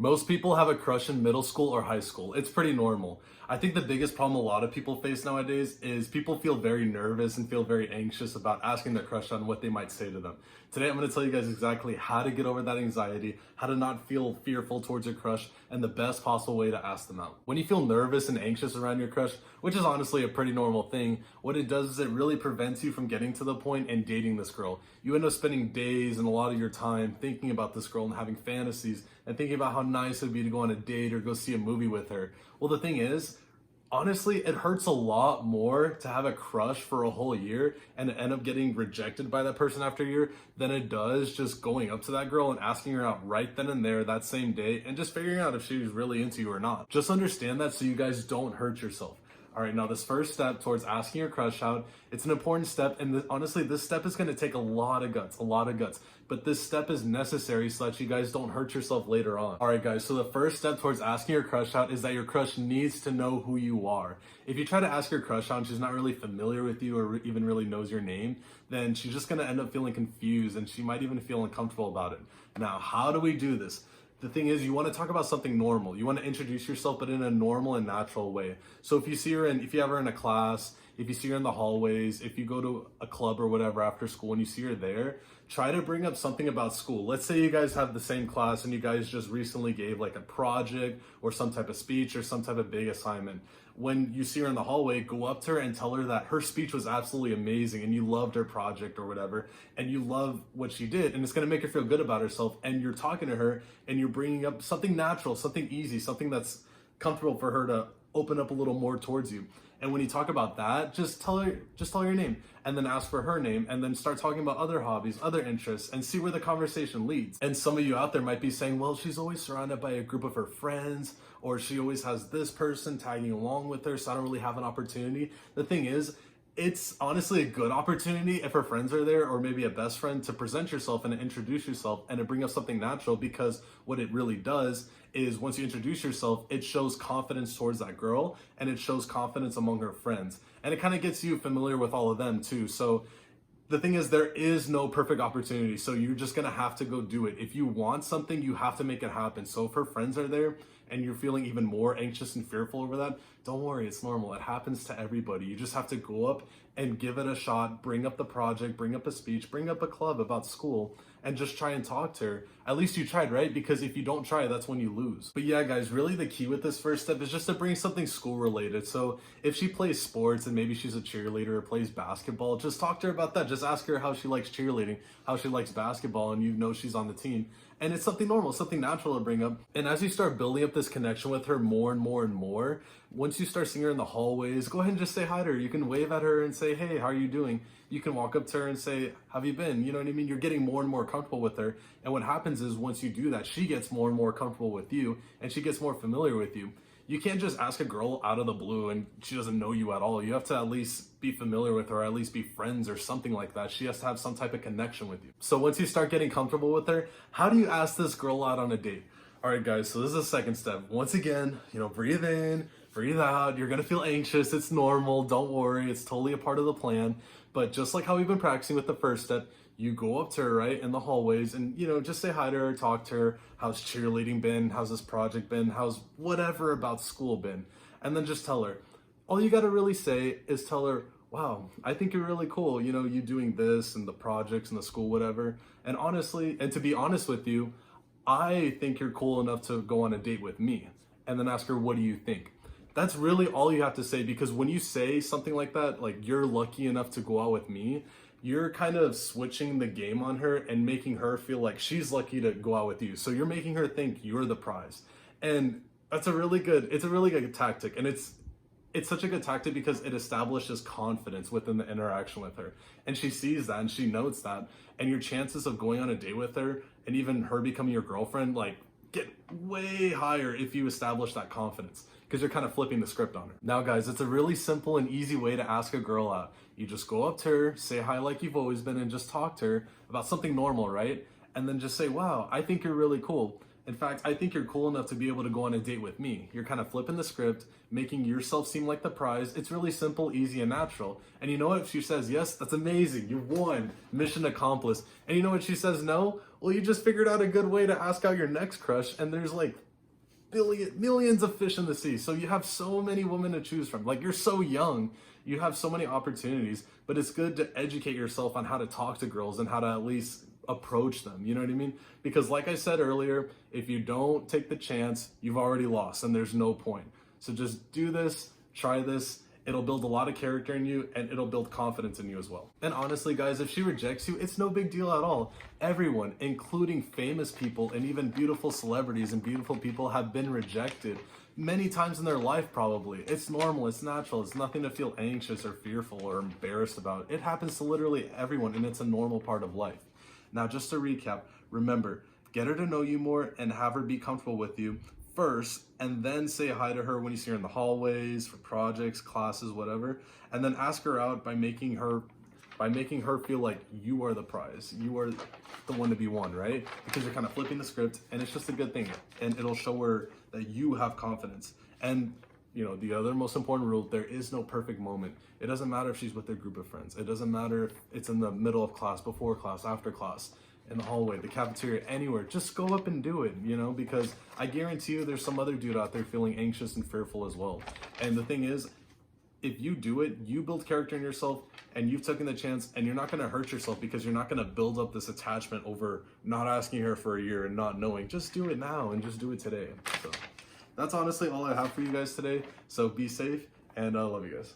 Most people have a crush in middle school or high school. It's pretty normal. I think the biggest problem a lot of people face nowadays is people feel very nervous and feel very anxious about asking their crush on what they might say to them. Today, I'm going to tell you guys exactly how to get over that anxiety, how to not feel fearful towards your crush, and the best possible way to ask them out. When you feel nervous and anxious around your crush, which is honestly a pretty normal thing, what it does is it really prevents you from getting to the point and dating this girl. You end up spending days and a lot of your time thinking about this girl and having fantasies and thinking about how nice it would be to go on a date or go see a movie with her. Well, the thing is, honestly, it hurts a lot more to have a crush for a whole year and end up getting rejected by that person after a year than it does just going up to that girl and asking her out right then and there that same day and just figuring out if she was really into you or not. Just understand that so you guys don't hurt yourself. All right, now this first step towards asking your crush out, it's an important step, and honestly, this step is going to take a lot of guts, but this step is necessary so that you guys don't hurt yourself later on. All right, guys, so the first step towards asking your crush out is that your crush needs to know who you are. If you try to ask your crush out and she's not really familiar with you or even really knows your name, then she's just going to end up feeling confused, and she might even feel uncomfortable about it. Now, how do we do this? The thing is, you want to talk about something normal. You want to introduce yourself, but in a normal and natural way. So if you have her in a class, if you see her in the hallways, if you go to a club or whatever after school and you see her there, try to bring up something about school. Let's say you guys have the same class and you guys just recently gave like a project or some type of speech or some type of big assignment. When you see her in the hallway, go up to her and tell her that her speech was absolutely amazing and you loved her project or whatever, and you love what she did, and it's going to make her feel good about herself, and you're talking to her and you're bringing up something natural, something easy, something that's comfortable for her to open up a little more towards you. And when you talk about that, just tell her your name and then ask for her name and then start talking about other hobbies, other interests, and see where the conversation leads. And some of you out there might be saying, well, she's always surrounded by a group of her friends, or she always has this person tagging along with her, so I don't really have an opportunity. The thing is, it's honestly a good opportunity if her friends are there, or maybe a best friend, to present yourself and to introduce yourself and to bring up something natural, because what it really does is once you introduce yourself, it shows confidence towards that girl and it shows confidence among her friends. And it kind of gets you familiar with all of them too. So the thing is, there is no perfect opportunity. So you're just going to have to go do it. If you want something, you have to make it happen. So if her friends are there and you're feeling even more anxious and fearful over that, don't worry, it's normal. It happens to everybody. You just have to go up and give it a shot, bring up the project, bring up a speech, bring up a club about school, and just try and talk to her. At least you tried, right? Because if you don't try, that's when you lose. But yeah, guys, really the key with this first step is just to bring something school related. So if she plays sports and maybe she's a cheerleader or plays basketball, just talk to her about that. Just ask her how she likes cheerleading, how she likes basketball, and you know she's on the team. And it's something normal, something natural to bring up. And as you start building up this connection with her more and more and more, once you start seeing her in the hallways, go ahead and just say hi to her. You can wave at her and say, hey, how are you doing? You can walk up to her and say, how have you been? You know what I mean? You're getting more and more comfortable with her. And what happens is once you do that, she gets more and more comfortable with you and she gets more familiar with you. You can't just ask a girl out of the blue and she doesn't know you at all. You have to at least be familiar with her, or at least be friends or something like that. She has to have some type of connection with you. So once you start getting comfortable with her, how do you ask this girl out on a date? All right, guys, so this is the second step. Once again, breathe in, breathe out. You're going to feel anxious. It's normal. Don't worry. It's totally a part of the plan. But just like how we've been practicing with the first step, you go up to her, right, in the hallways and, just say hi to her, talk to her. How's cheerleading been? How's this project been? How's whatever about school been? And then just tell her. All you got to really say is tell her, wow, I think you're really cool. You doing this and the projects and the school, whatever. And honestly, and to be honest with you, I think you're cool enough to go on a date with me. And then ask her, what do you think? That's really all you have to say, because when you say something like that, like you're lucky enough to go out with me, you're kind of switching the game on her and making her feel like she's lucky to go out with you. So you're making her think you're the prize. And it's a really good tactic. And it's such a good tactic because it establishes confidence within the interaction with her. And she sees that and she notes that. And your chances of going on a date with her and even her becoming your girlfriend, get way higher if you establish that confidence, because you're kind of flipping the script on her. Now, guys, it's a really simple and easy way to ask a girl out. You just go up to her, say hi like you've always been, and just talk to her about something normal, right? And then just say, wow, I think you're really cool. In fact, I think you're cool enough to be able to go on a date with me. You're kind of flipping the script, making yourself seem like the prize. It's really simple, easy, and natural. And you know what? If she says yes, that's amazing. You won. Mission accomplished. And you know what she says no? Well, you just figured out a good way to ask out your next crush, and there's millions of fish in the sea. So you have so many women to choose from. Like, you're so young, you have so many opportunities, but it's good to educate yourself on how to talk to girls and how to at least approach them. You know what I mean? Because like I said earlier, if you don't take the chance, you've already lost and there's no point. So just do this, try this. It'll build a lot of character in you and it'll build confidence in you as well. And honestly, guys, if she rejects you, it's no big deal at all. Everyone, including famous people and even beautiful celebrities and beautiful people, have been rejected many times in their life probably. It's normal, it's natural, it's nothing to feel anxious or fearful or embarrassed about. It happens to literally everyone and it's a normal part of life. Now, just to recap, remember, get her to know you more and have her be comfortable with you first, and then say hi to her when you see her in the hallways, for projects, classes, whatever, and then ask her out by making her feel like you are the prize. You are the one to be won, right? Because you're kind of flipping the script, and it's just a good thing, and it'll show her that you have confidence. And you know, the other most important rule, there is no perfect moment. It doesn't matter if she's with a group of friends. It doesn't matter if it's in the middle of class, before class, after class, in the hallway, the cafeteria, anywhere. Just go up and do it, you know, because I guarantee you there's some other dude out there feeling anxious and fearful as well. And the thing is, if you do it, you build character in yourself and you've taken the chance, and you're not going to hurt yourself because you're not going to build up this attachment over not asking her for a year and not knowing. Just do it now and just do it today. So that's honestly all I have for you guys today. So be safe, and I love you guys.